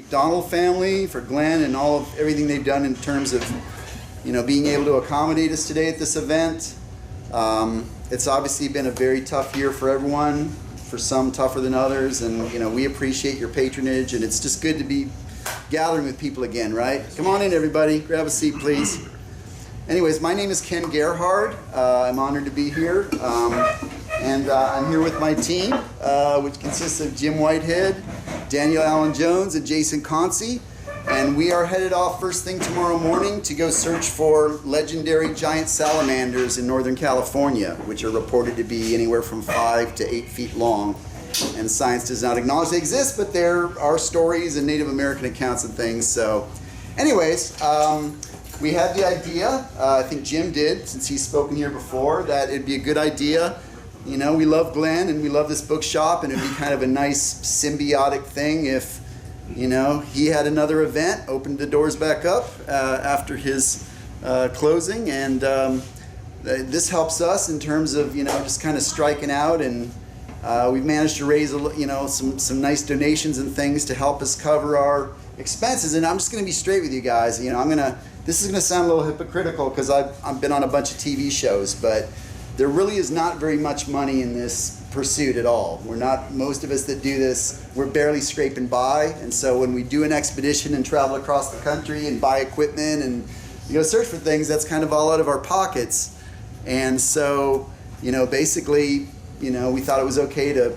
Donald family, for Glenn, and everything they've done in terms of, being able to accommodate us today at this event. It's obviously been a very tough year for everyone, for some tougher than others, and we appreciate your patronage, and it's just good to be gathering with people again, right? Come on in, everybody. Grab a seat, please. Anyways, my name is Ken Gerhard. I'm honored to be here. And I'm here with my team, which consists of Jim Whitehead, Daniel Allen Jones, and Jason Concy. And we are headed off first thing tomorrow morning to go search for legendary giant salamanders in Northern California, which are reported to be anywhere from 5 to 8 feet long. And science does not acknowledge they exist, but there are stories and Native American accounts and things. So anyways, we had the idea, I think Jim did, since he's spoken here before, that it'd be a good idea. We love Glenn and we love this bookshop, and it'd be kind of a nice symbiotic thing if, he had another event, opened the doors back up after his closing, and this helps us in terms of, just kind of striking out, and we've managed to raise, some nice donations and things to help us cover our expenses. And I'm just going to be straight with you guys. This is going to sound a little hypocritical because I've been on a bunch of TV shows, but there really is not very much money in this pursuit at all. Most of us that do this, we're barely scraping by. And so when we do an expedition and travel across the country and buy equipment and search for things, that's kind of all out of our pockets. And so, basically, we thought it was okay to,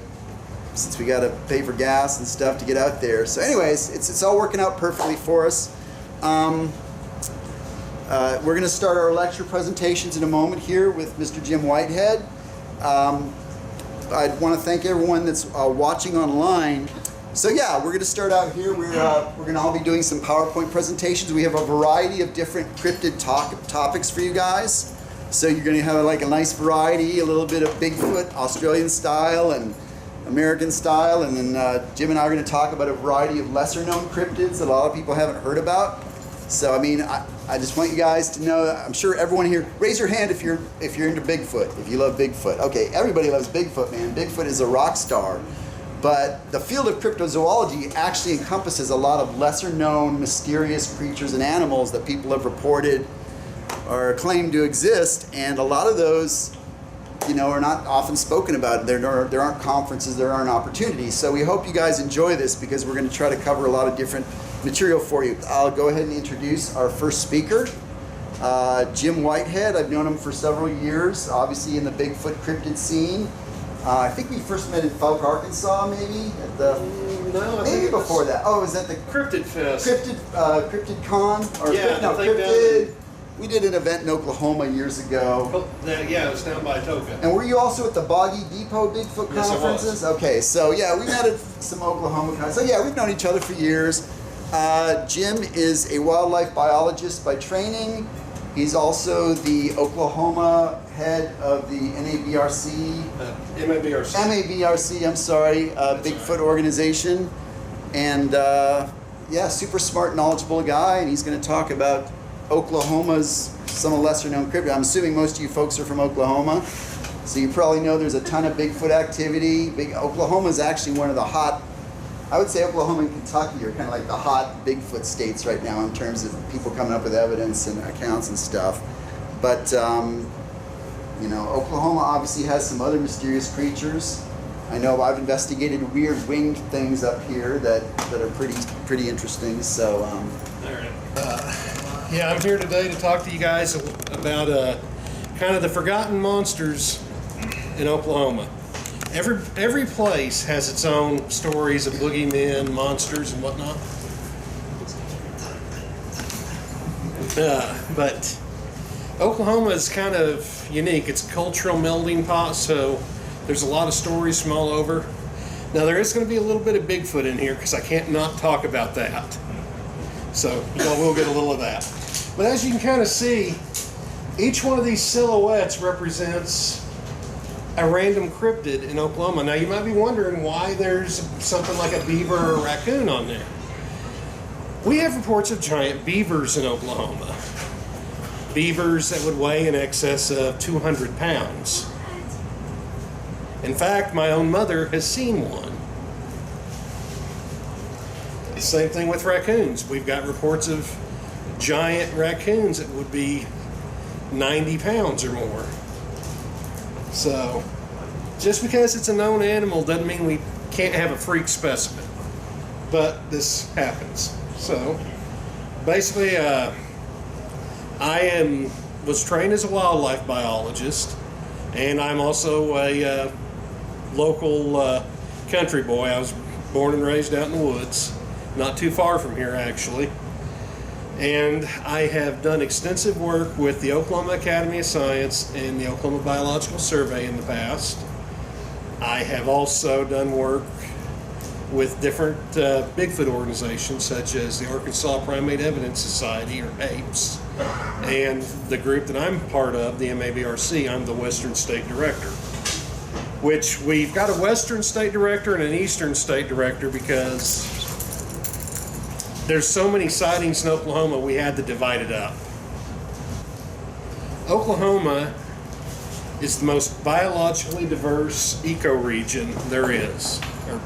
since we got to pay for gas and stuff to get out there. So anyways, it's all working out perfectly for us. We're going to start our lecture presentations in a moment here with Mr. Jim Whitehead. I want to thank everyone that's watching online. So yeah, we're going to start out here. We're going to all be doing some PowerPoint presentations. We have a variety of different cryptid topics for you guys. So you're going to have like a nice variety, a little bit of Bigfoot, Australian style and American style, and then Jim and I are going to talk about a variety of lesser known cryptids that a lot of people haven't heard about. So I just want you guys to know, I'm sure everyone here, raise your hand if you're into Bigfoot, if you love Bigfoot. Okay, everybody loves Bigfoot, man. Bigfoot is a rock star. But the field of cryptozoology actually encompasses a lot of lesser known mysterious creatures and animals that people have reported or claimed to exist, and a lot of those are not often spoken about. There aren't conferences, there aren't opportunities. So we hope you guys enjoy this, because we're going to try to cover a lot of different material for you. I'll go ahead and introduce our first speaker, Jim Whitehead. I've known him for several years, obviously in the Bigfoot cryptid scene. I think we first met in Fouke, Arkansas, maybe? Maybe before that. Oh, was that the Cryptid Fest? Cryptid Con? Cryptid. We did an event in Oklahoma years ago. Yeah, it was down by Atoka. And were you also at the Boggy Depot Bigfoot conferences? Yes, I was. Okay, so yeah, we met at some Oklahoma conferences. So yeah, we've known each other for years. Jim is a wildlife biologist by training. He's also the Oklahoma head of the MABRC. MABRC, I'm sorry, Bigfoot right. organization. And super smart, knowledgeable guy, and he's going to talk about Oklahoma's some lesser known cryptids. I'm assuming most of you folks are from Oklahoma, so you probably know there's a ton of Bigfoot activity. Oklahoma is actually one of the hot, I would say Oklahoma and Kentucky are kind of like the hot Bigfoot states right now in terms of people coming up with evidence and accounts and stuff. But Oklahoma obviously has some other mysterious creatures. I know I've investigated weird winged things up here that are pretty interesting. So yeah, I'm here today to talk to you guys about kind of the forgotten monsters in Oklahoma. Every place has its own stories of boogeymen, monsters, and whatnot. But Oklahoma is kind of unique. It's a cultural melding pot, so there's a lot of stories from all over. Now, there is going to be a little bit of Bigfoot in here because I can't not talk about that. So y'all will get a little of that. But as you can kind of see, each one of these silhouettes represents a random cryptid in Oklahoma. Now, you might be wondering why there's something like a beaver or a raccoon on there. We have reports of giant beavers in Oklahoma. Beavers that would weigh in excess of 200 pounds. In fact, my own mother has seen one. Same thing with raccoons. We've got reports of giant raccoons that would be 90 pounds or more. So, just because it's a known animal doesn't mean we can't have a freak specimen. But this happens. So, basically, was trained as a wildlife biologist, and I'm also a local country boy. I was born and raised out in the woods, not too far from here actually. And I have done extensive work with the Oklahoma Academy of Science and the Oklahoma Biological Survey in the past. I have also done work with different Bigfoot organizations such as the Arkansas Primate Evidence Society, or APES, and the group that I'm part of, the MABRC. I'm the Western State Director, which we've got a Western State Director and an Eastern State Director because there's so many sightings in Oklahoma, we had to divide it up. Oklahoma is the most biologically diverse ecoregion there is, or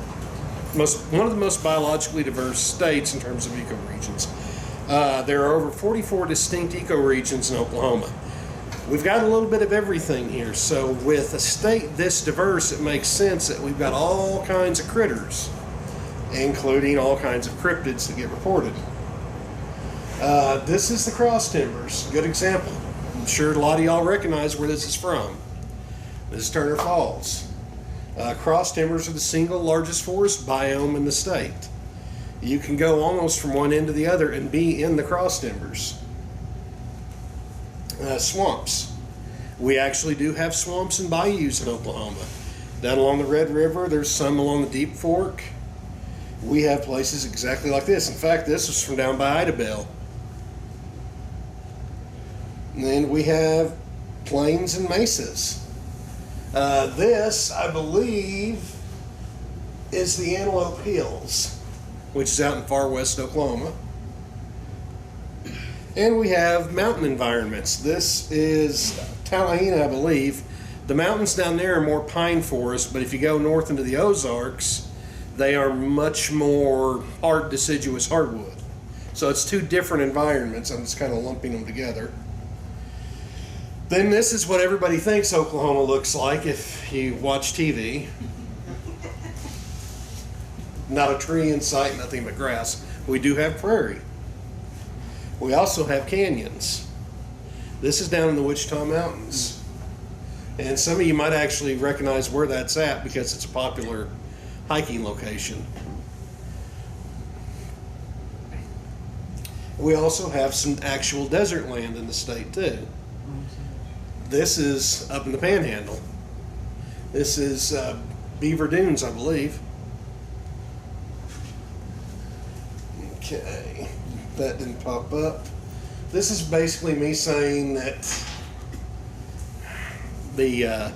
one of the most biologically diverse states in terms of ecoregions. There are over 44 distinct ecoregions in Oklahoma. We've got a little bit of everything here, so with a state this diverse, it makes sense that we've got all kinds of critters, including all kinds of cryptids that get reported. This is the cross timbers, good example. I'm sure a lot of y'all recognize where this is from. This is Turner Falls. Cross timbers are the single largest forest biome in the state. You can go almost from one end to the other and be in the cross timbers. Swamps. We actually do have swamps and bayous in Oklahoma. Down along the Red River, there's some along the Deep Fork. We have places exactly like this. In fact, this was from down by Idabel. And then we have plains and mesas. This, I believe, is the Antelope Hills, which is out in far west Oklahoma. And we have mountain environments. This is Tallahassee, I believe. The mountains down there are more pine forest, but if you go north into the Ozarks, they are much more deciduous hardwood. So it's two different environments. I'm just kind of lumping them together. Then this is what everybody thinks Oklahoma looks like if you watch TV. Not a tree in sight, nothing but grass. We do have prairie. We also have canyons. This is down in the Wichita Mountains. And some of you might actually recognize where that's at because it's a popular hiking location. We also have some actual desert land in the state too. This is up in the Panhandle. This is Beaver Dunes, I believe. Okay, that didn't pop up. This is basically me saying that there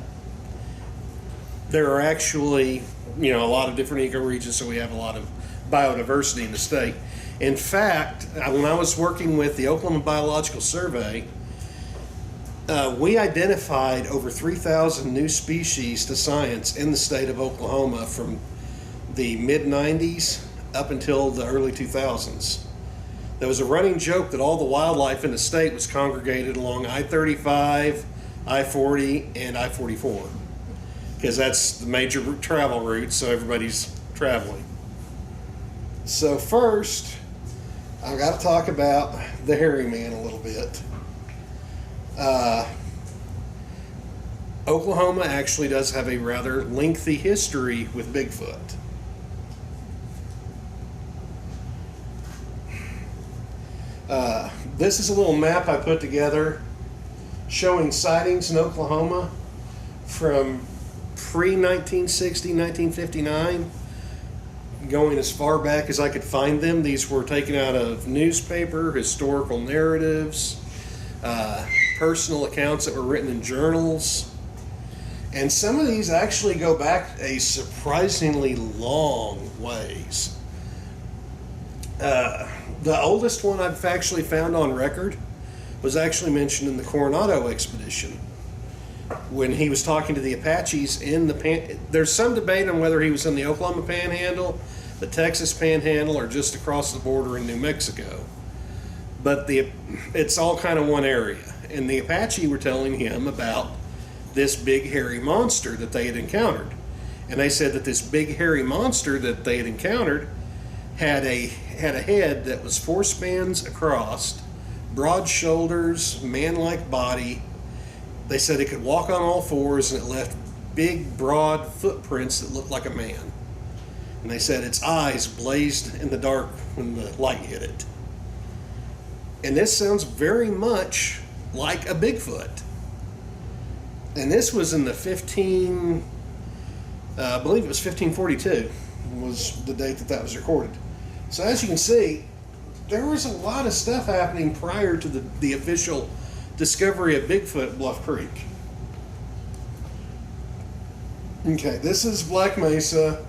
are actually, a lot of different ecoregions, so we have a lot of biodiversity in the state. In fact, when I was working with the Oklahoma Biological Survey, we identified over 3,000 new species to science in the state of Oklahoma from the mid-90s up until the early 2000s. There was a running joke that all the wildlife in the state was congregated along I-35, I-40, and I-44, because that's the major travel route, so everybody's traveling. So first, I've got to talk about the hairy man a little bit. Oklahoma actually does have a rather lengthy history with Bigfoot. This is a little map I put together showing sightings in Oklahoma from pre-1960, 1959, going as far back as I could find them. These were taken out of newspaper, historical narratives, personal accounts that were written in journals. And some of these actually go back a surprisingly long ways. The oldest one I've actually found on record was actually mentioned in the Coronado expedition when he was talking to the Apaches in the there's some debate on whether he was in the Oklahoma Panhandle, the Texas Panhandle, or just across the border in New Mexico. But it's all kind of one area. And the Apache were telling him about this big hairy monster that they had encountered. And they said that this big hairy monster that they had encountered had a head that was 4 spans across, broad shoulders, man-like body. They said it could walk on all fours, and it left big, broad footprints that looked like a man. And they said its eyes blazed in the dark when the light hit it. And this sounds very much like a Bigfoot. And this was in the I believe it was 1542 was the date that was recorded. So as you can see, there was a lot of stuff happening prior to the official discovery of Bigfoot at Bluff Creek. Okay, this is Black Mesa.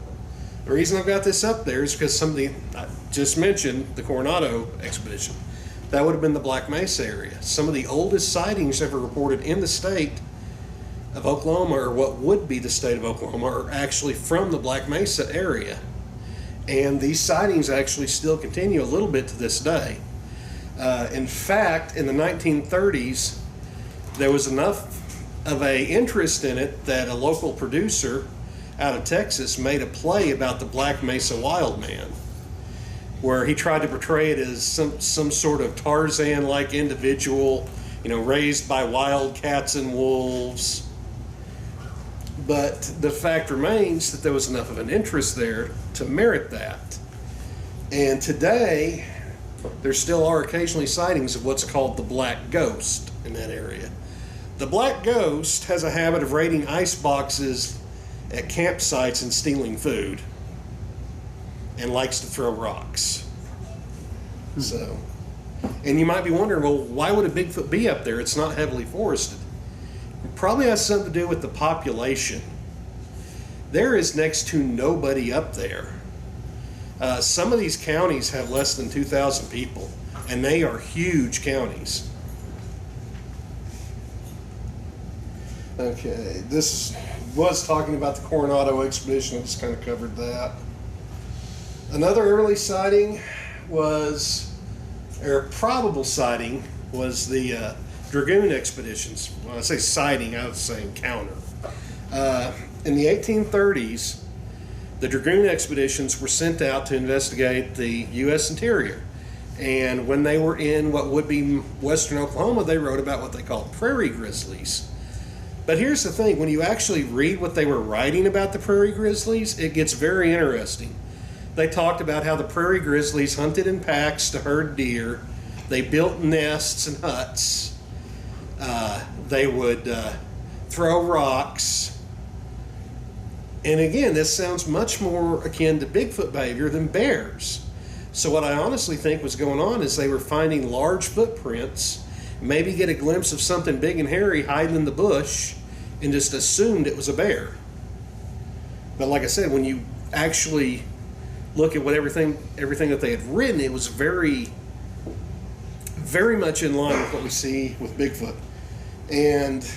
The reason I've got this up there is because somebody I just mentioned, the Coronado expedition. That would have been the Black Mesa area. Some of the oldest sightings ever reported in the state of Oklahoma, or what would be the state of Oklahoma, are actually from the Black Mesa area. And these sightings actually still continue a little bit to this day. In fact, in the 1930s, there was enough of an interest in it that a local producer out of Texas made a play about the Black Mesa Wild Man, where he tried to portray it as some sort of Tarzan-like individual, raised by wild cats and wolves. But the fact remains that there was enough of an interest there to merit that. And today, there still are occasionally sightings of what's called the Black Ghost in that area. The Black Ghost has a habit of raiding ice boxes at campsites and stealing food, and likes to throw rocks. So, and you might be wondering, well, why would a Bigfoot be up there? It's not heavily forested. It probably has something to do with the population. There is next to nobody up there. Some of these counties have less than 2,000 people, and they are huge counties. Okay, this was talking about the Coronado expedition. I just kind of covered that. Another early sighting was, or probable sighting, was the Dragoon expeditions. When I say sighting, I was saying encounter. In the 1830s, the Dragoon expeditions were sent out to investigate the U.S. interior. And when they were in what would be western Oklahoma, they wrote about what they called prairie grizzlies. But here's the thing, when you actually read what they were writing about the prairie grizzlies, it gets very interesting. They talked about how the prairie grizzlies hunted in packs to herd deer. They built nests and huts. They would throw rocks. And again, this sounds much more akin to Bigfoot behavior than bears. So what I honestly think was going on is they were finding large footprints, maybe get a glimpse of something big and hairy hiding in the bush, and just assumed it was a bear. But like I said, when you actually look at what everything that they had written, it was very, very much in line with what we see with Bigfoot. And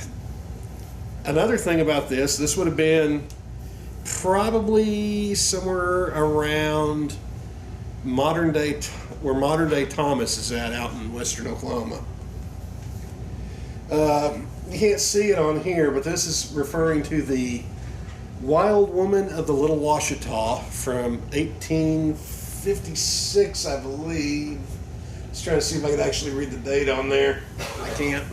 another thing about this would have been probably somewhere around where modern day Thomas is at, out in western Oklahoma. You can't see it on here, but this is referring to the Wild Woman of the Little Washita from 1856, I believe. Just trying to see if I can actually read the date on there. I can't.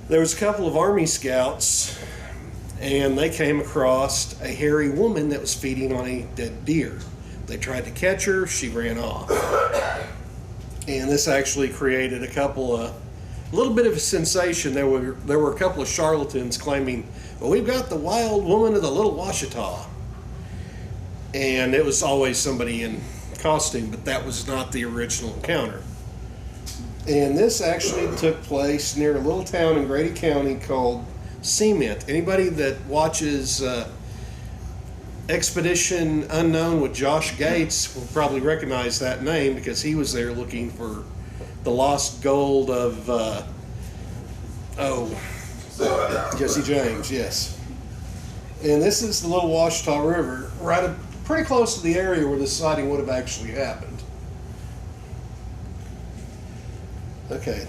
There was a couple of Army scouts, and they came across a hairy woman that was feeding on a dead deer. They tried to catch her, she ran off. And this actually created a little bit of a sensation. There were a couple of charlatans claiming, well, we've got the Wild Woman of the Little Washita. And it was always somebody in costume, but that was not the original encounter. And this actually took place near a little town in Grady County called Cement. Anybody that watches Expedition Unknown with Josh Gates will probably recognize that name, because he was there looking for the lost gold of Jesse James, yes. And this is the Little Washita River, right pretty close to the area where this sighting would have actually happened. Okay.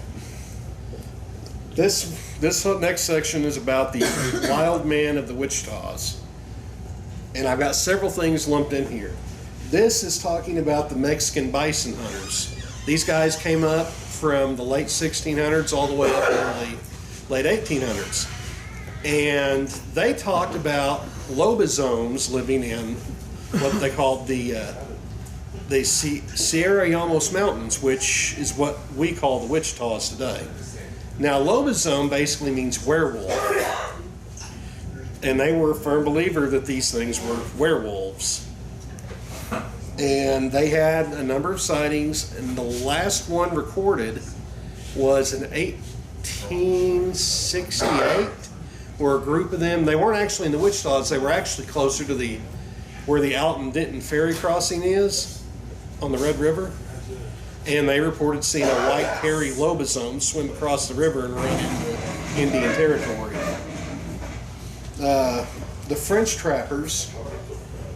This next section is about the wild man of the Wichita's. And I've got several things lumped in here. This is talking about the Mexican bison hunters. These guys came up from the late 1600s all the way up into the late 1800s. And they talked about lobosomes living in what they called the Sierra Llanos Mountains, which is what we call the Wichita's today. Now, lobosome basically means werewolf. And they were a firm believer that these things were werewolves. And they had a number of sightings, and the last one recorded was in 1868, where a group of them, they weren't actually in the Wichita's, they were actually closer to where the Alton-Denton ferry crossing is on the Red River. And they reported seeing a white hairy lobosome swim across the river and run into Indian territory. The French trappers,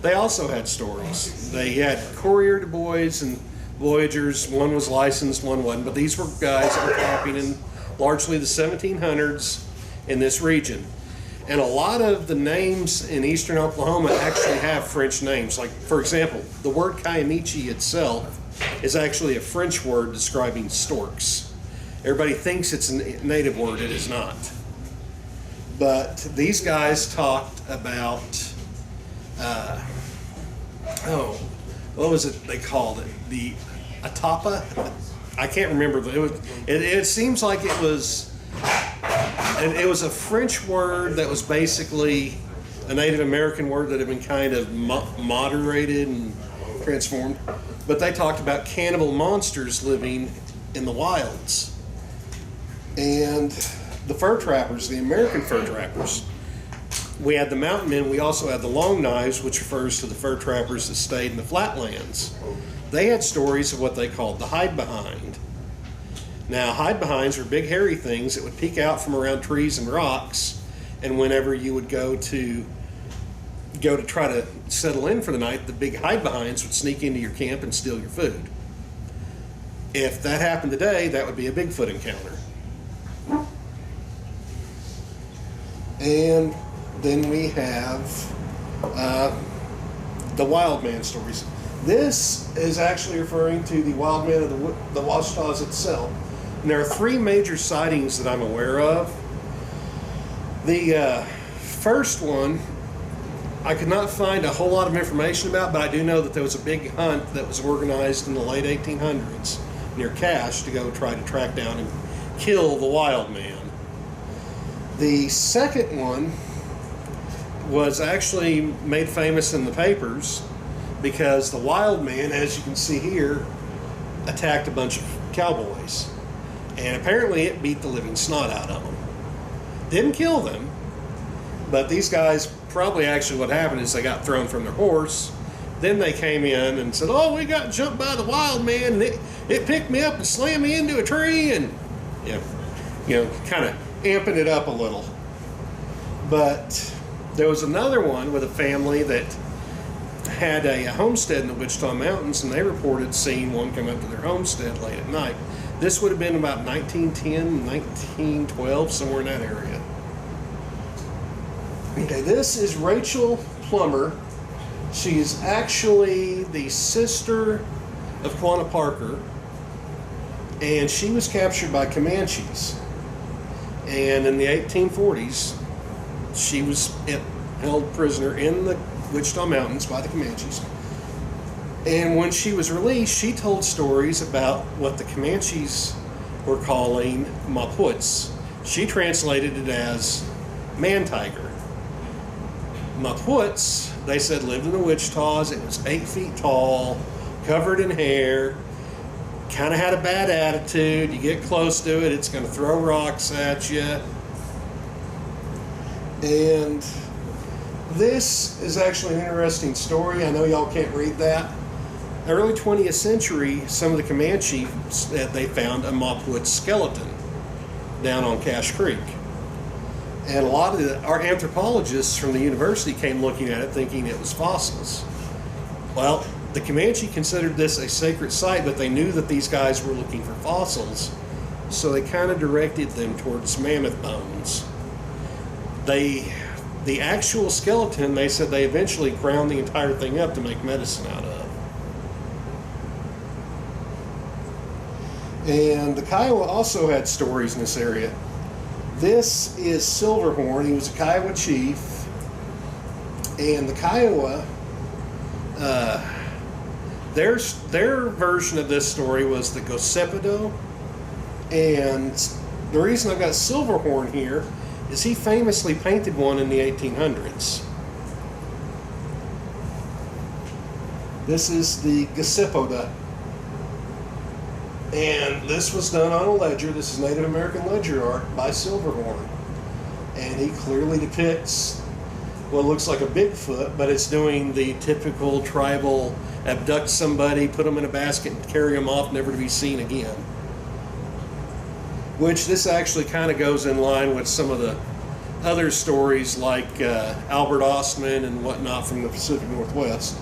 they also had stories. They had Coureur de Bois and Voyageurs. One was licensed, one wasn't. But these were guys that were trapping in largely the 1700s in this region. And a lot of the names in eastern Oklahoma actually have French names. Like, for example, the word Kiamichi itself is actually a French word describing storks. Everybody thinks it's a native word. It is not. But these guys talked about, what was it they called it? The Attackapa? I can't remember. It seems like it was a French word that was basically a Native American word that had been kind of moderated and transformed. But they talked about cannibal monsters living in the wilds. And the fur trappers, the American fur trappers, we had the mountain men, we also had the long knives, which refers to the fur trappers that stayed in the flatlands. They had stories of what they called the hide behind. Now, hide behinds were big hairy things that would peek out from around trees and rocks, and whenever you would go to try to settle in for the night, the big hide behinds would sneak into your camp and steal your food. If that happened today, that would be a Bigfoot encounter. And then we have the wild man stories. This is actually referring to the wild man of the Wichita's itself. And there are three major sightings that I'm aware of. The first one, I could not find a whole lot of information about, but I do know that there was a big hunt that was organized in the late 1800s near Cache to go try to track down and kill the wild man. The second one was actually made famous in the papers because the wild man, as you can see here, attacked a bunch of cowboys. And apparently it beat the living snot out of them. Didn't kill them, but these guys probably actually what happened is they got thrown from their horse. Then they came in and said, oh, we got jumped by the wild man, and it picked me up and slammed me into a tree, and kind of amping it up a little. But there was another one with a family that had a homestead in the Wichita Mountains, and they reported seeing one come up to their homestead late at night. This would have been about 1910, 1912, somewhere in that area. Okay, this is Rachel Plummer. She is actually the sister of Quanah Parker, and she was captured by Comanches. And in the 1840s, she was held prisoner in the Wichita Mountains by the Comanches. And when she was released, she told stories about what the Comanches were calling maputs. She translated it as man-tiger. Maputs, they said, lived in the Wichita's. It was 8 feet tall, covered in hair, kind of had a bad attitude. You get close to it, it's going to throw rocks at you. And this is actually an interesting story. I know y'all can't read that. Early 20th century, some of the Comanches, they found a Maput skeleton down on Cache Creek. And a lot of our anthropologists from the university came looking at it thinking it was fossils. Well, the Comanche considered this a sacred site, but they knew that these guys were looking for fossils, so they kind of directed them towards mammoth bones. The actual skeleton, they said they eventually ground the entire thing up to make medicine out of. And the Kiowa also had stories in this area. This is Silverhorn. He was a Kiowa chief. And the Kiowa, their version of this story was the Gosepido. And the reason I've got Silverhorn here is he famously painted one in the 1800s. This is the Gosepido. And this was done on a ledger. This is Native American ledger art by Silverhorn. And he clearly depicts what looks like a Bigfoot, but it's doing the typical tribal abduct somebody, put them in a basket, and carry them off, never to be seen again. Which this actually kind of goes in line with some of the other stories like Albert Ostman and whatnot from the Pacific Northwest.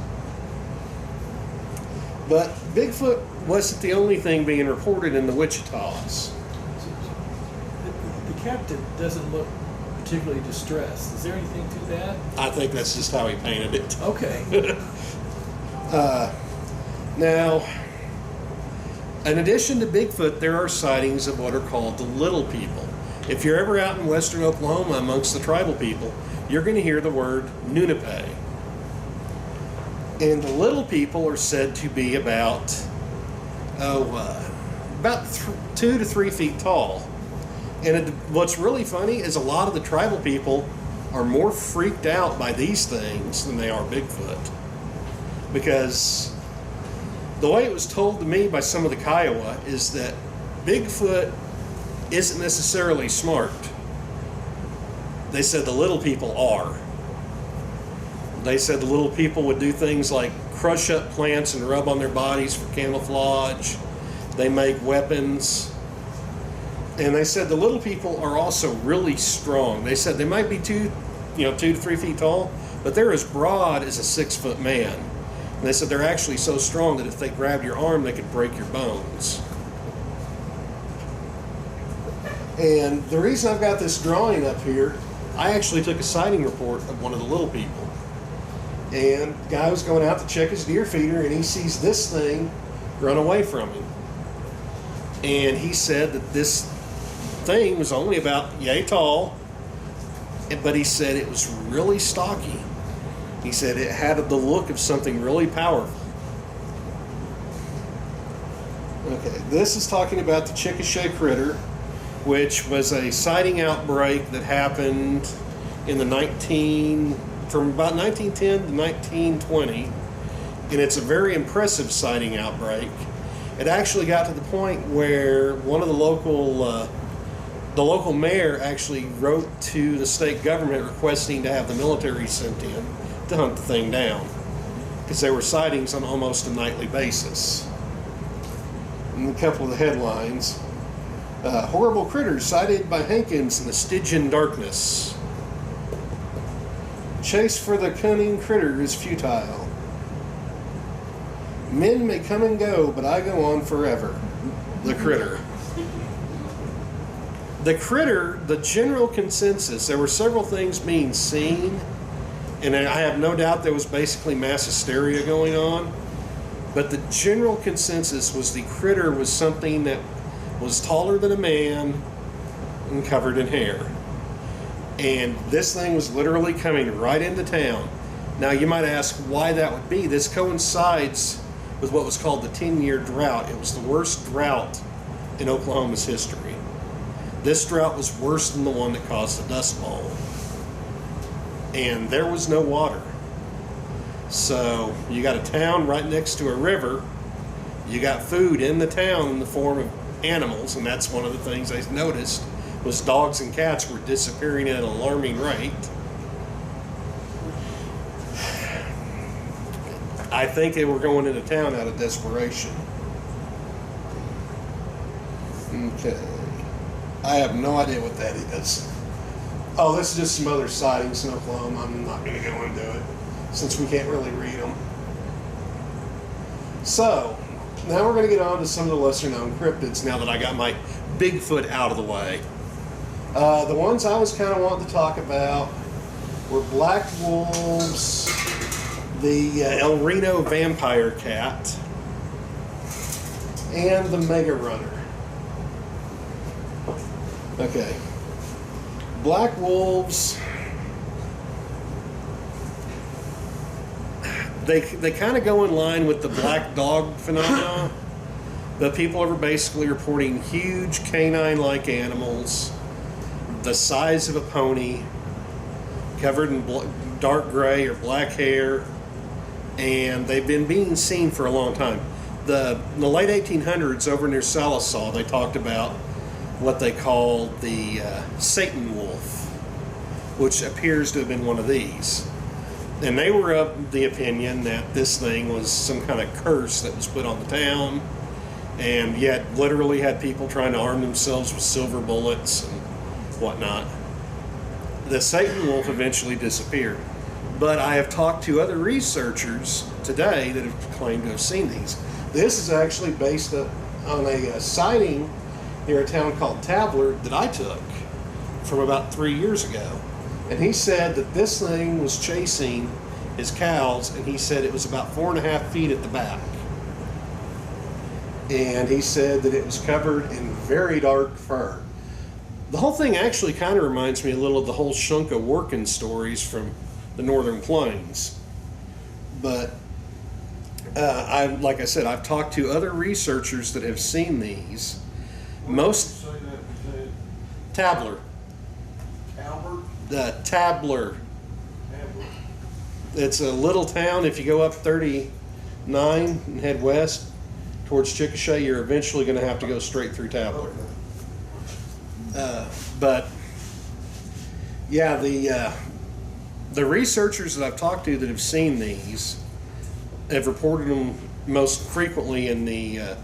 But Bigfoot wasn't the only thing being reported in the Wichitas. The captain doesn't look particularly distressed. Is there anything to that? I think that's just how he painted it. Okay. Now, in addition to Bigfoot, there are sightings of what are called the little people. If you're ever out in western Oklahoma amongst the tribal people, you're going to hear the word Nunape. And the little people are said to be about 2 to 3 feet tall. And what's really funny is a lot of the tribal people are more freaked out by these things than they are Bigfoot. Because the way it was told to me by some of the Kiowa is that Bigfoot isn't necessarily smart. They said the little people are. They said the little people would do things like crush up plants and rub on their bodies for camouflage. They make weapons. And they said the little people are also really strong. They said they might be 2 to 3 feet tall, but they're as broad as a 6-foot man. And they said they're actually so strong that if they grabbed your arm, they could break your bones. And the reason I've got this drawing up here, I actually took a sighting report of one of the little people. And the guy was going out to check his deer feeder, and he sees this thing run away from him. And he said that this thing was only about yay tall, but he said it was really stocky. He said it had the look of something really powerful. Okay, this is talking about the Chickasha critter, which was a sighting outbreak that happened in from about 1910 to 1920, and it's a very impressive sighting outbreak. It actually got to the point where one of the local mayor actually wrote to the state government requesting to have the military sent in to hunt the thing down, because there were sightings on almost a nightly basis. And a couple of the headlines: horrible critters sighted by Hankins in the Stygian darkness. Chase for the cunning critter is futile. Men may come and go, but I go on forever. The critter. The critter, the general consensus, there were several things being seen, and I have no doubt there was basically mass hysteria going on, but the general consensus was the critter was something that was taller than a man and covered in hair. And this thing was literally coming right into town. Now you might ask why that would be. This coincides with what was called the 10-year drought. It was the worst drought in Oklahoma's history. This drought was worse than the one that caused the Dust Bowl. And there was no water. So you got a town right next to a river. You got food in the town in the form of animals, and that's one of the things I noticed was dogs and cats were disappearing at an alarming rate. I think they were going into town out of desperation. Okay. I have no idea what that is. Oh, this is just some other sightings in Oklahoma. I'm not going to go into it since we can't really read them. So, now we're going to get on to some of the lesser known cryptids now that I got my Bigfoot out of the way. The ones I was kind of wanting to talk about were black wolves, the El Reno vampire cat, and the mega runner. Okay. Black wolves, they kind of go in line with the black dog phenomenon. The people are basically reporting huge canine-like animals, the size of a pony, covered in dark gray or black hair, and they've been being seen for a long time. In the late 1800s, over near Salisaw, they talked about what they called the Satan wolf, which appears to have been one of these. And they were of the opinion that this thing was some kind of curse that was put on the town, and yet literally had people trying to arm themselves with silver bullets and whatnot. The Satan wolf eventually disappeared. But I have talked to other researchers today that have claimed to have seen these. This is actually based on a sighting near a town called Tabler that I took from about 3 years ago. And he said that this thing was chasing his cows, and he said it was about 4.5 feet at the back. And he said that it was covered in very dark fur. The whole thing actually kind of reminds me a little of the whole Shunka Workin stories from the Northern Plains. But like I said, I've talked to other researchers that have seen these. Most Tabler. Albert? The Tabler. It's a little town. If you go up 39 and head west towards Chickasha, you're eventually going to have to go straight through Tabler. But yeah, the researchers that I've talked to that have seen these have reported them most frequently in the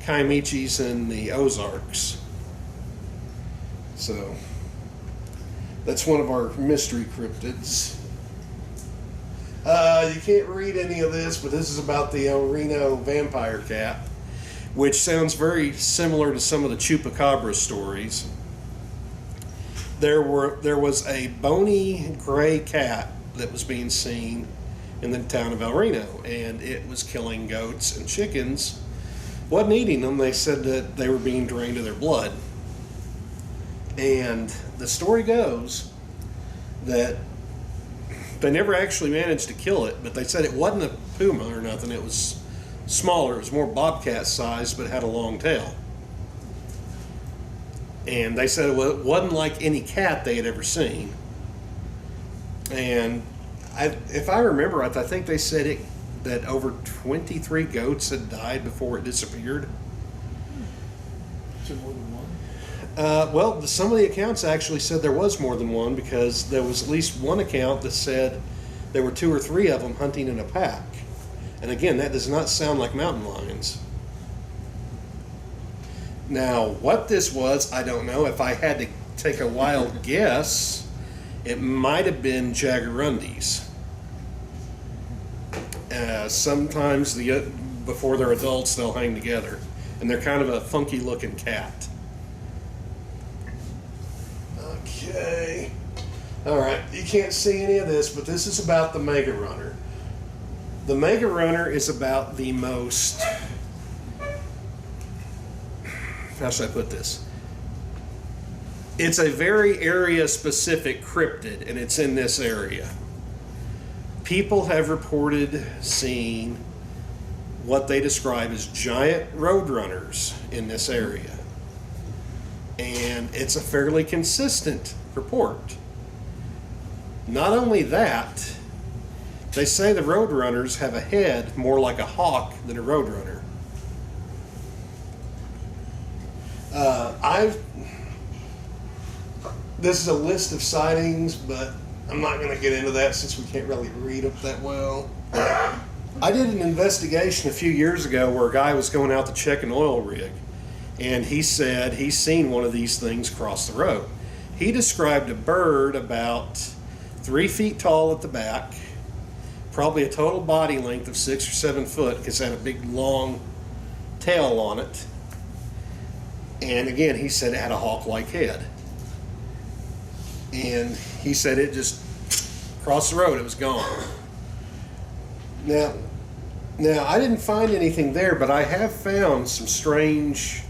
Kiamichis and the Ozarks. So that's one of our mystery cryptids. You can't read any of this, but this is about the El Reno vampire cat, which sounds very similar to some of the Chupacabra stories. There was a bony gray cat that was being seen in the town of El Reno, and it was killing goats and chickens. Wasn't eating them. They said that they were being drained of their blood. And the story goes that they never actually managed to kill it, but they said it wasn't a puma or nothing. It was smaller. It was more bobcat sized, but had a long tail. And they said it wasn't like any cat they had ever seen. And if I remember right, I think they said that over 23 goats had died before it disappeared. Is there more than one? Well, some of the accounts actually said there was more than one, because there was at least one account that said there were 2 or 3 of them hunting in a pack. And again, that does not sound like mountain lions. Now, what this was, I don't know. If I had to take a wild guess, it might have been jaguarundis. Sometimes before they're adults, they'll hang together. And they're kind of a funky looking cat. Okay. Alright, you can't see any of this, but this is about the mega runner. The mega runner is about the most... How should I put this? It's a very area-specific cryptid, and it's in this area. People have reported seeing what they describe as giant roadrunners in this area. And it's a fairly consistent report. Not only that, they say the roadrunners have a head more like a hawk than a roadrunner. This is a list of sightings, but I'm not going to get into that since we can't really read them that well. I did an investigation a few years ago where a guy was going out to check an oil rig, and he said he's seen one of these things cross the road. He described a bird about 3 feet tall at the back, probably a total body length of 6 or 7 foot because it had a big long tail on it. And again, he said it had a hawk-like head. And he said it just crossed the road, it was gone. Now I didn't find anything there, but I have found some strange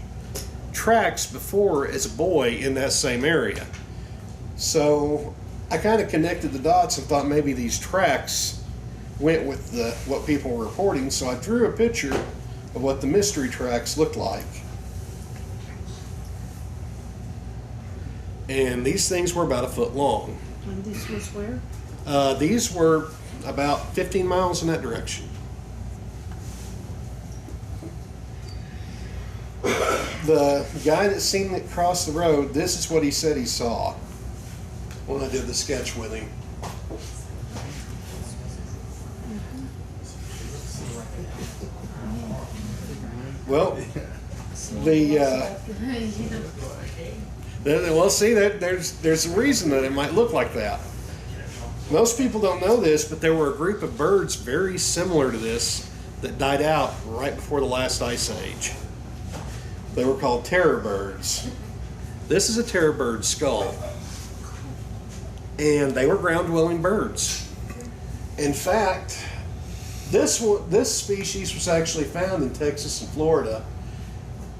tracks before as a boy in that same area. So I kind of connected the dots and thought maybe these tracks went with what people were reporting. So I drew a picture of what the mystery tracks looked like. And these things were about a foot long. And this was where? These were about 15 miles in that direction. The guy that seen it cross the road, this is what he said he saw when I did the sketch with him. Well, well, see, there's a reason that it might look like that. Most people don't know this, but there were a group of birds very similar to this that died out right before the last ice age. They were called terror birds. This is a terror bird skull. And they were ground-dwelling birds. In fact, this species was actually found in Texas and Florida.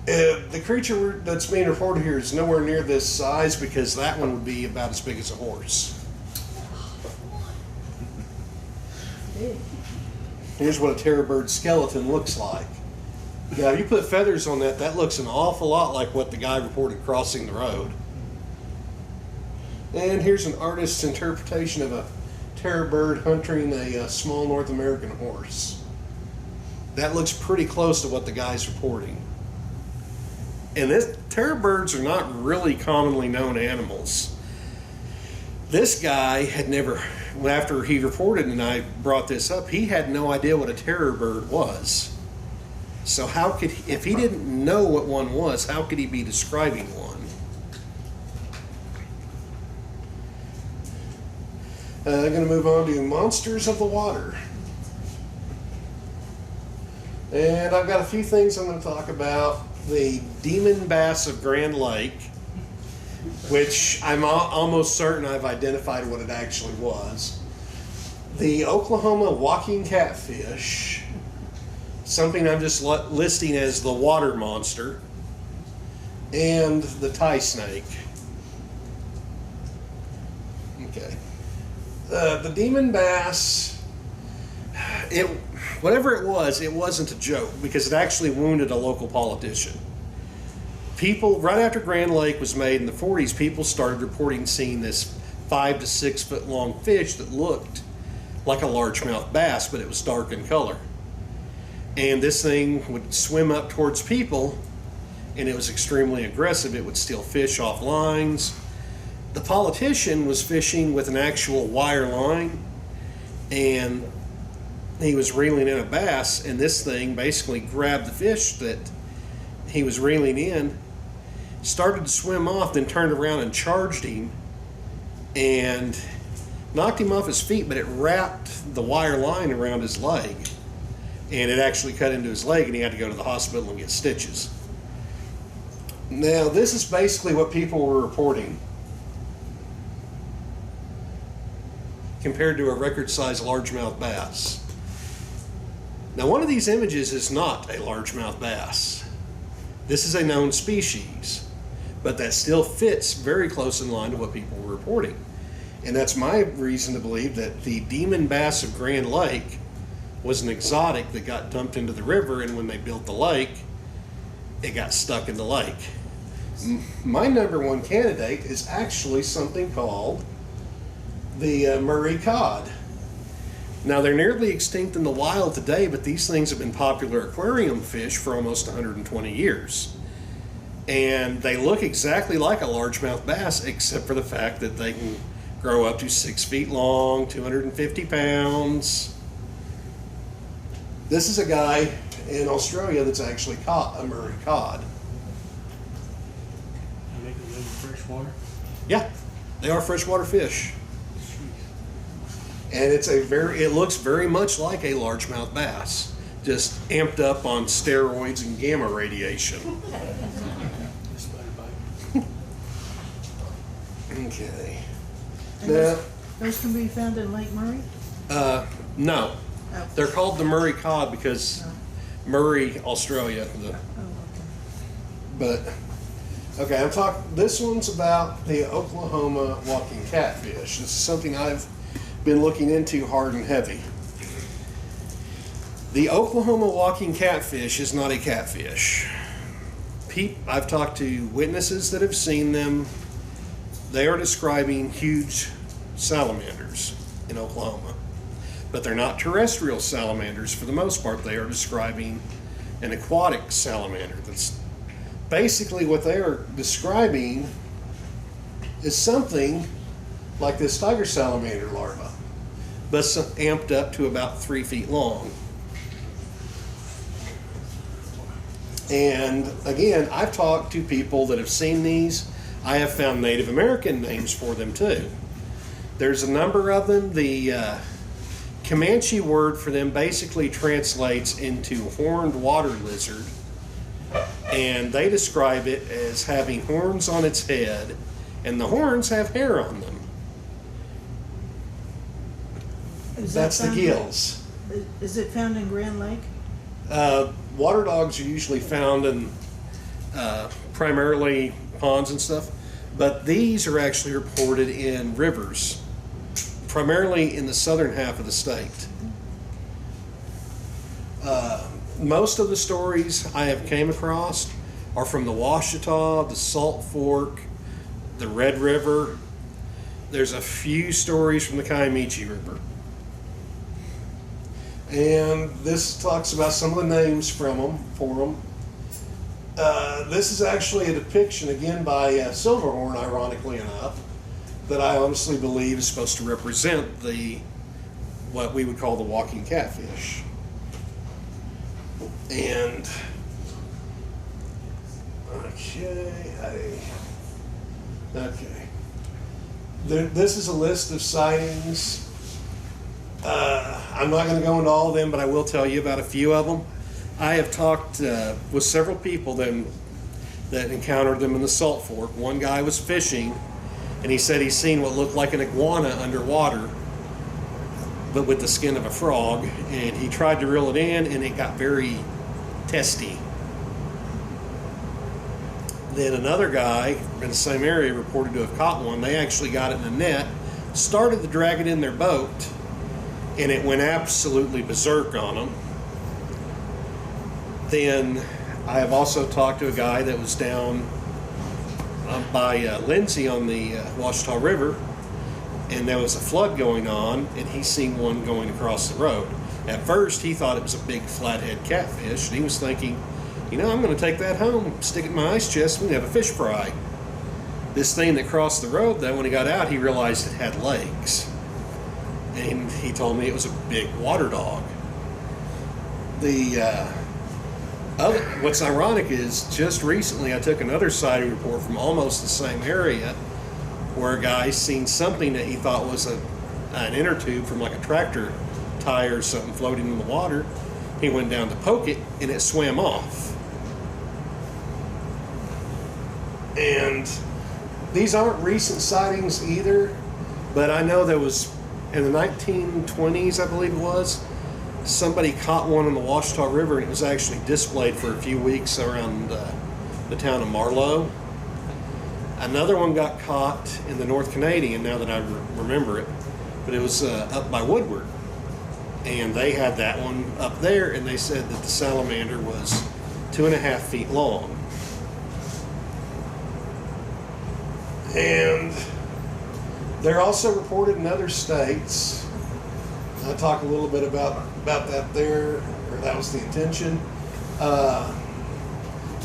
The creature that's being reported here is nowhere near this size because that one would be about as big as a horse. Here's what a terror bird skeleton looks like. Now, if you put feathers on that, that looks an awful lot like what the guy reported crossing the road. And here's an artist's interpretation of a terror bird hunting a small North American horse. That looks pretty close to what the guy's reporting. And terror birds are not really commonly known animals. This guy had never, after he reported and I brought this up, he had no idea what a terror bird was. So how could, if he didn't know what one was, how could he be describing one? I'm going to move on to monsters of the water. And I've got a few things I'm going to talk about. The demon bass of Grand Lake, which I'm almost certain I've identified what it actually was. The Oklahoma walking catfish, something I'm just listing as the water monster, and the tie snake. Okay. The demon bass, whatever it wasn't a joke because it actually wounded a local politician. People, right after Grand Lake was made in the 40s, people started reporting seeing this 5 to 6 foot long fish that looked like a largemouth bass, but it was dark in color. And this thing would swim up towards people, and it was extremely aggressive. It would steal fish off lines. The politician was fishing with an actual wire line, and he was reeling in a bass, and this thing basically grabbed the fish that he was reeling in, started to swim off, then turned around and charged him and knocked him off his feet, but it wrapped the wire line around his leg, and it actually cut into his leg, and he had to go to the hospital and get stitches. Now, this is basically what people were reporting compared to a record-sized largemouth bass. Now, one of these images is not a largemouth bass. This is a known species, but that still fits very close in line to what people were reporting. And that's my reason to believe that the demon bass of Grand Lake was an exotic that got dumped into the river, and when they built the lake, it got stuck in the lake. My number one candidate is actually something called the Murray cod. Now, they're nearly extinct in the wild today, but these things have been popular aquarium fish for almost 120 years. And they look exactly like a largemouth bass, except for the fact that they can grow up to 6 feet long, 250 pounds. This is a guy in Australia that's actually caught a Murray cod. You make them live in fresh water? Yeah, they are freshwater fish. And it looks very much like a largemouth bass, just amped up on steroids and gamma radiation. Spider bite. Okay. And those can be found in Lake Murray? No. Oh. They're called the Murray cod because Murray, Australia. Oh, okay. But okay, this one's about the Oklahoma walking catfish. This is something I've been looking into hard and heavy. The Oklahoma walking catfish is not a catfish. I've talked to witnesses that have seen them. They are describing huge salamanders in Oklahoma, but they're not terrestrial salamanders for the most part. They are describing an aquatic salamander. That's basically what they are describing is something like this tiger salamander larva, but amped up to about 3 feet long. And again, I've talked to people that have seen these. I have found Native American names for them too. There's a number of them. The Comanche word for them basically translates into horned water lizard, and they describe it as having horns on its head, and the horns have hair on them. That's the gills. Is it found in Grand Lake? Water dogs are usually found in primarily ponds and stuff, but these are actually reported in rivers, primarily in the southern half of the state. Most of the stories I have came across are from the Washita, the Salt Fork, the Red River. There's a few stories from the Kiamichi River. And this talks about some of the names for them. This is actually a depiction, again, by Silverhorn, ironically enough, that I honestly believe is supposed to represent what we would call the walking catfish. And okay. This is a list of sightings. I'm not going to go into all of them, but I will tell you about a few of them. I have talked with several people that encountered them in the Salt Fork. One guy was fishing, and he said he's seen what looked like an iguana underwater, but with the skin of a frog, and he tried to reel it in, and it got very testy. Then another guy in the same area reported to have caught one. They actually got it in a net, started to drag it in their boat, and it went absolutely berserk on them. Then I have also talked to a guy that was down by Lindsay on the Washita River, and there was a flood going on, and he seen one going across the road. At first, he thought it was a big flathead catfish, and he was thinking, I'm going to take that home, stick it in my ice chest, and have a fish fry. This thing that crossed the road, though, when he got out, he realized it had legs. And he told me it was a big Waterdog. What's ironic is just recently I took another sighting report from almost the same area where a guy seen something that he thought was an inner tube from like a tractor tire or something floating in the water. He went down to poke it and it swam off. And these aren't recent sightings either, but I know there was in the 1920s, I believe it was, somebody caught one in the Washita River, and it was actually displayed for a few weeks around the town of Marlow. Another one got caught in the North Canadian, now that I remember it, but it was up by Woodward. And they had that one up there, and they said that the salamander was 2.5 feet long. And they're also reported in other states. I'll talk a little bit about that there, or that was the intention.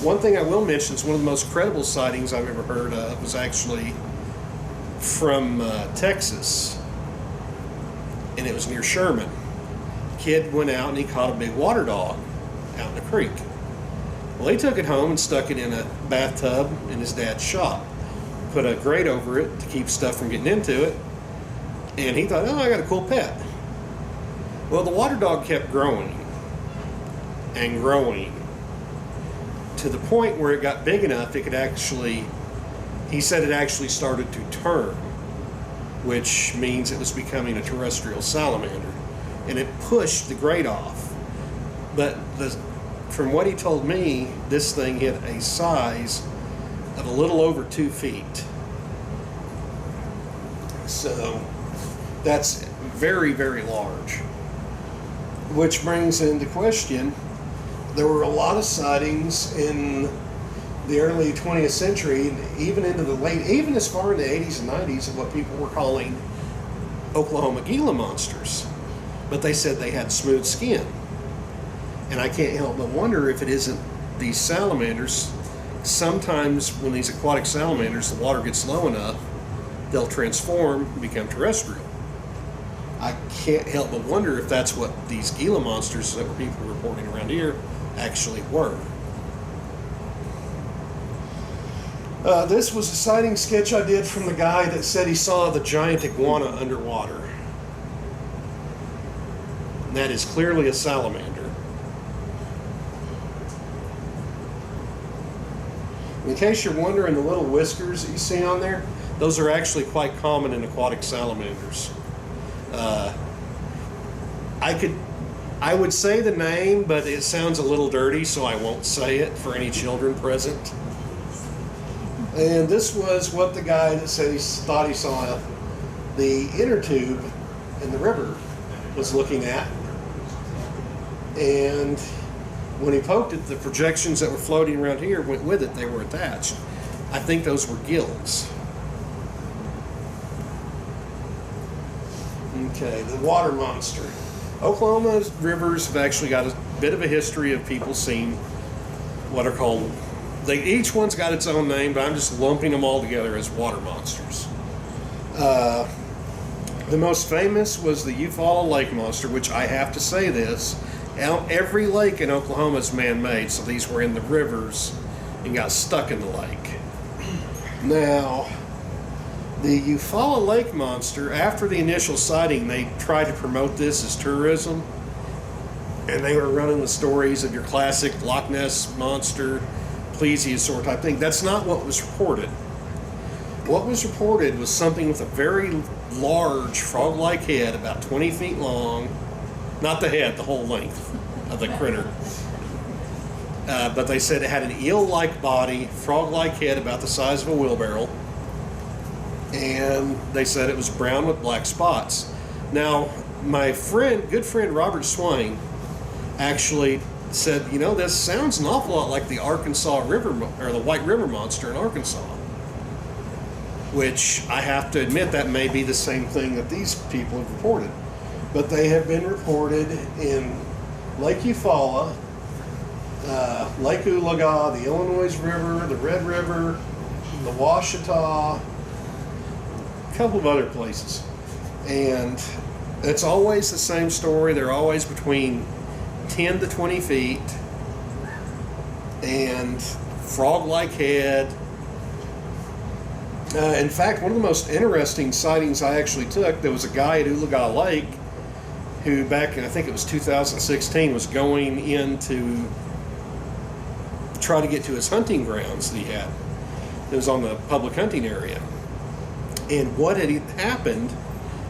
One thing I will mention is one of the most credible sightings I've ever heard of was actually from Texas, and it was near Sherman. A kid went out and he caught a big water dog out in a creek. Well, he took it home and stuck it in a bathtub in his dad's shop. Put a grate over it to keep stuff from getting into it. And he thought, oh, I got a cool pet. Well, the Waterdog kept growing and growing to the point where it got big enough it could actually, he said it actually started to turn, which means it was becoming a terrestrial salamander. And it pushed the grate off. But from what he told me, this thing hit a size of a little over 2 feet. So that's very, very large. Which brings into question, there were a lot of sightings in the early 20th century, even into the even as far in the 80s and 90s, of what people were calling Oklahoma Gila monsters. But they said they had smooth skin. And I can't help but wonder if it isn't these salamanders. Sometimes when these aquatic salamanders, the water gets low enough, they'll transform and become terrestrial. I can't help but wonder if that's what these Gila monsters that were people reporting around here actually were. This was a sighting sketch I did from the guy that said he saw the giant iguana underwater. And that is clearly a salamander. In case you're wondering, the little whiskers that you see on there, those are actually quite common in aquatic salamanders. I would say the name, but it sounds a little dirty, so I won't say it for any children present. And this was what the guy that said he thought he saw the inner tube in the river was looking at. And when he poked it, the projections that were floating around here went with it. They were attached. I think those were gills. Okay, the water monster. Oklahoma's rivers have actually got a bit of a history of people seeing what are called, each one's got its own name, but I'm just lumping them all together as water monsters. The most famous was the Eufaula Lake Monster, which I have to say this, every lake in Oklahoma is man-made, so these were in the rivers and got stuck in the lake. Now, the Eufaula Lake Monster, after the initial sighting, they tried to promote this as tourism, and they were running the stories of your classic Loch Ness Monster, plesiosaur type thing. That's not what was reported. What was reported was something with a very large frog-like head, about 20 feet long. Not the head, the whole length of the critter. But they said it had an eel-like body, frog-like head about the size of a wheelbarrow. And they said it was brown with black spots. Now, my good friend Robert Swain actually said, you know, this sounds an awful lot like the Arkansas River, or the White River Monster in Arkansas. Which I have to admit, that may be the same thing that these people have reported. But they have been reported in Lake Eufaula, Lake Oolaga, the Illinois River, the Red River, the Washita, a couple of other places. And it's always the same story. They're always between 10 to 20 feet and frog-like head. In fact, one of the most interesting sightings I actually took, there was a guy at Oolaga Lake who back in, I think it was 2016, was going in to try to get to his hunting grounds that he had. It was on the public hunting area. And what had happened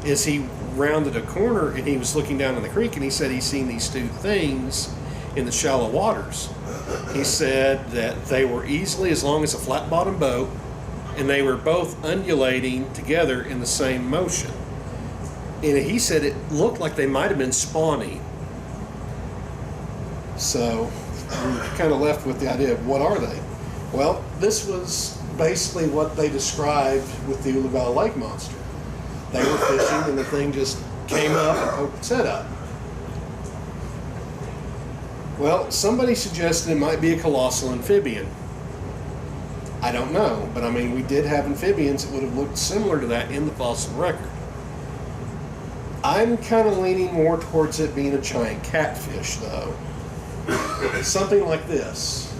is he rounded a corner and he was looking down in the creek, and he said he's seen these two things in the shallow waters. He said that they were easily as long as a flat bottom boat, and they were both undulating together in the same motion. And he said it looked like they might have been spawning. So I'm kind of left with the idea of what are they? Well, this was basically what they described with the Oolaga Lake Monster. They were fishing and the thing just came up and poked its head up. Well, somebody suggested it might be a colossal amphibian. I don't know, but I mean, we did have amphibians that would have looked similar to that in the fossil record. I'm kind of leaning more towards it being a giant catfish, though. Something like this.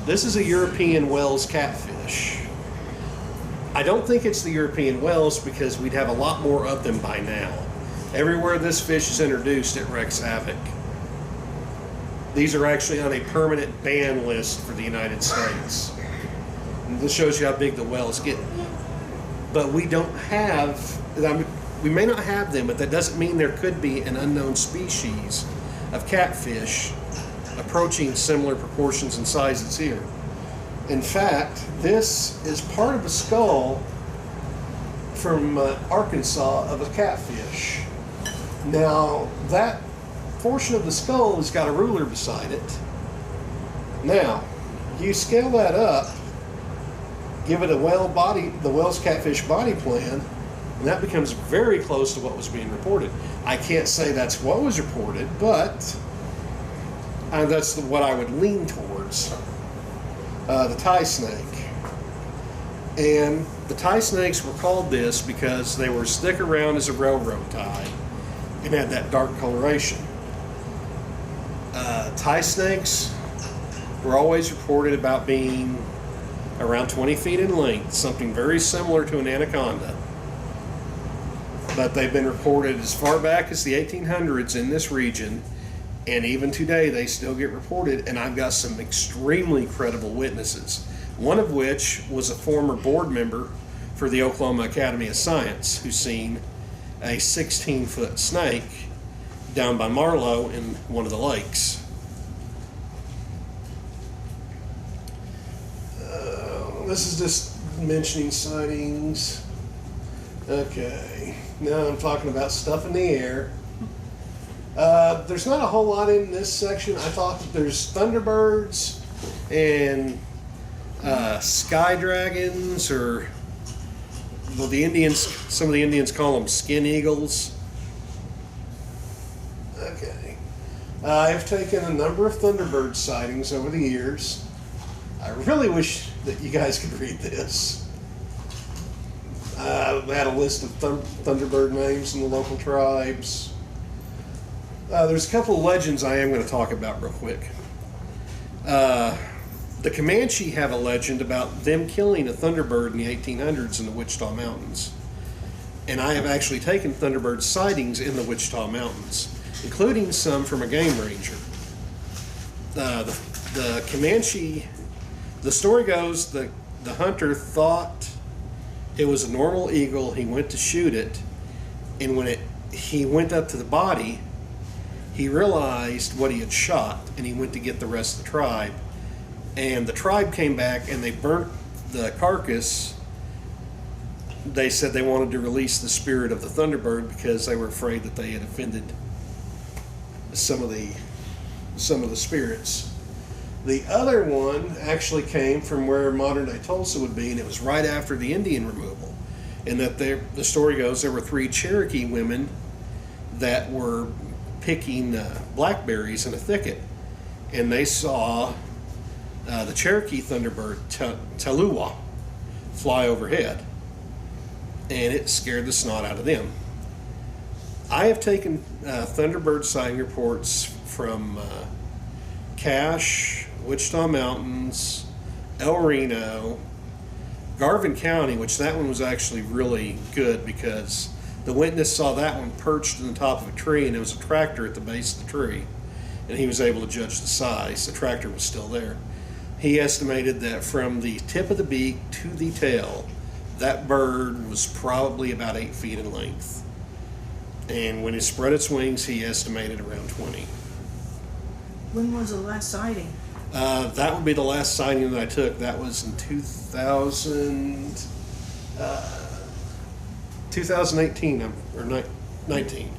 This is a European Wells catfish. I don't think it's the European whales because we'd have a lot more of them by now. Everywhere this fish is introduced, it wreaks havoc. These are actually on a permanent ban list for the United States. And this shows you how big the whales get. But we don't have, we may not have them, but that doesn't mean there could be an unknown species of catfish approaching similar proportions and sizes here. In fact, this is part of a skull from Arkansas of a catfish. Now, that portion of the skull has got a ruler beside it. Now, you scale that up, give it a whale body, the whale's catfish body plan, and that becomes very close to what was being reported. I can't say that's what was reported, but that's what I would lean towards. The tie snake. And the tie snakes were called this because they were stick around as a railroad tie and had that dark coloration. Tie snakes were always reported about being around 20 feet in length, something very similar to an anaconda. But they've been reported as far back as the 1800s in this region, and even today they still get reported, and I've got some extremely credible witnesses, one of which was a former board member for the Oklahoma Academy of Science who's seen a 16-foot snake down by Marlow in one of the lakes. This is just mentioning sightings. Okay, now I'm talking about stuff in the air. There's not a whole lot in this section. I thought that there's thunderbirds and sky dragons, or well, the Indians, some of the Indians call them skin eagles. Okay. I've taken a number of thunderbird sightings over the years. I really wish that you guys could read this. I had a list of thunderbird names in the local tribes. There's a couple of legends I am going to talk about real quick. The Comanche have a legend about them killing a thunderbird in the 1800s in the Wichita Mountains. And I have actually taken thunderbird sightings in the Wichita Mountains, including some from a game ranger. The Comanche, the story goes that the hunter thought it was a normal eagle. He went to shoot it, and when he went up to the body, he realized what he had shot, and he went to get the rest of the tribe. And the tribe came back and they burnt the carcass. They said they wanted to release the spirit of the thunderbird because they were afraid that they had offended some of the spirits. The other one actually came from where modern day Tulsa would be, and it was right after the Indian removal. And that the story goes there were 3 Cherokee women that were picking blackberries in a thicket, and they saw the Cherokee thunderbird Tallulah fly overhead, and it scared the snot out of them. I have taken thunderbird sighting reports from Cache, Wichita Mountains, El Reno, Garvin County, which that one was actually really good because the witness saw that one perched in the top of a tree, and there was a tractor at the base of the tree, and he was able to judge the size. The tractor was still there. He estimated that from the tip of the beak to the tail, that bird was probably about 8 feet in length. And when it spread its wings, he estimated around 20. When was the last sighting? That would be the last sighting that I took. That was in 2018 or 19.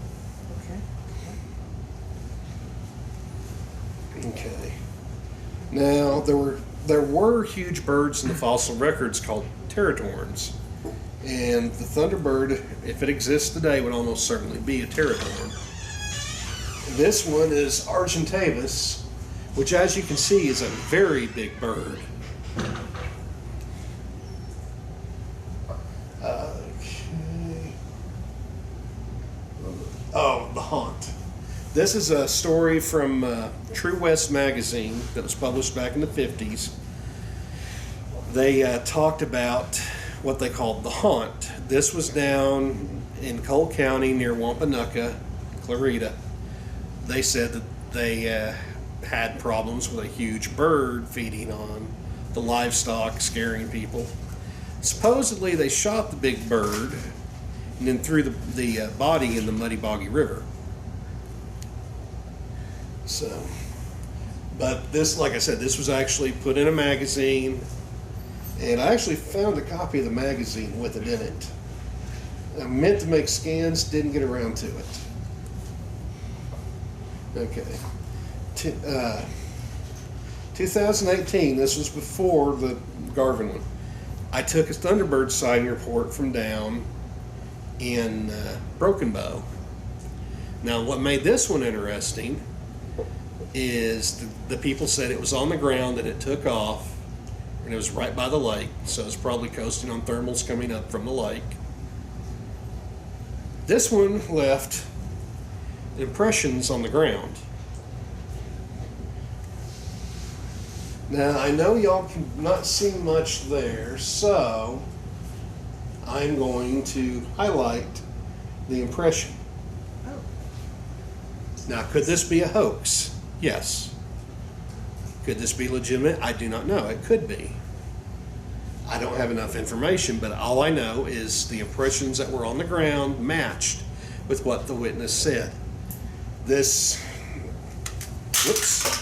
Okay. Now there were huge birds in the fossil records called teratorns, and the thunderbird, if it exists today, would almost certainly be a teratorn. This one is Argentavis, which, as you can see, is a very big bird. Okay. Oh, the haunt. This is a story from True West magazine that was published back in the 50s. They talked about what they called the haunt. This was down in Cole County near Wampanoag, Clarita. They said that they had problems with a huge bird feeding on the livestock, scaring people. Supposedly they shot the big bird and then threw the body in the Muddy Boggy River. So, but this, like I said, this was actually put in a magazine, and I actually found a copy of the magazine with it in it. I meant to make scans, didn't get around to it. Okay. 2018, this was before the Garvin one. I took a Thunderbird sighting report from down in Broken Bow. Now, what made this one interesting is the people said it was on the ground and it took off, and it was right by the lake, so it's probably coasting on thermals coming up from the lake. This one left impressions on the ground. Now, I know y'all cannot see much there, so I'm going to highlight the impression. Oh. Now, could this be a hoax? Yes. Could this be legitimate? I do not know. It could be. I don't have enough information, but all I know is the impressions that were on the ground matched with what the witness said. This, whoops,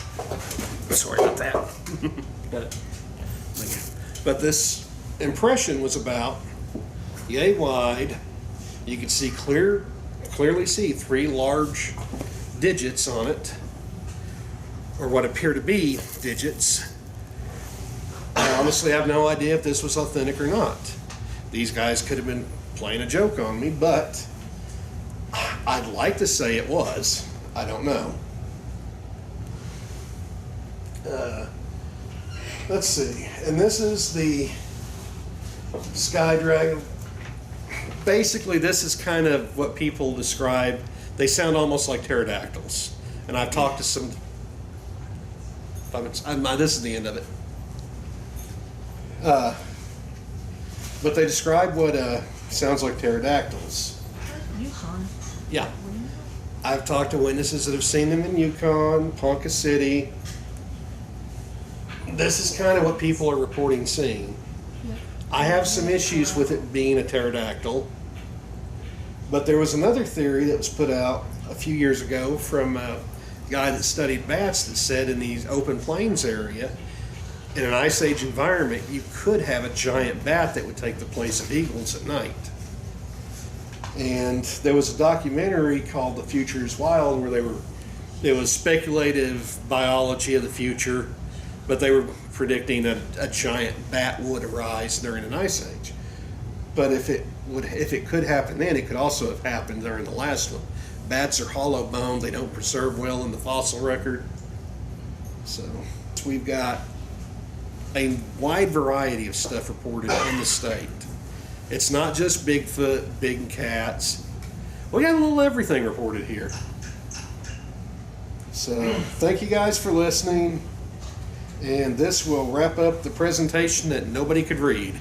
sorry about that. Got it. But this impression was about yay wide. You could see clearly see 3 large digits on it, or what appear to be digits. I honestly have no idea if this was authentic or not. These guys could have been playing a joke on me, but I'd like to say it was. I don't know. Let's see. And this is the Sky Dragon. Basically, this is kind of what people describe. They sound almost like pterodactyls. And I've talked to some. This is the end of it. But they describe what sounds like pterodactyls. Yukon. Yeah. I've talked to witnesses that have seen them in Yukon, Ponca City. This is kind of what people are reporting seeing. Yeah. I have some issues with it being a pterodactyl. But there was another theory that was put out a few years ago from a guy that studied bats that said in these open plains area, in an ice age environment, you could have a giant bat that would take the place of eagles at night. And there was a documentary called The Future is Wild where it was speculative biology of the future, but they were predicting a giant bat would arise during an ice age. But if it could happen then, it could also have happened during the last one. Bats are hollow boned, they don't preserve well in the fossil record. So we've got a wide variety of stuff reported in the state. It's not just Bigfoot, big cats. We got a little everything reported here. So thank you guys for listening. And this will wrap up the presentation that nobody could read.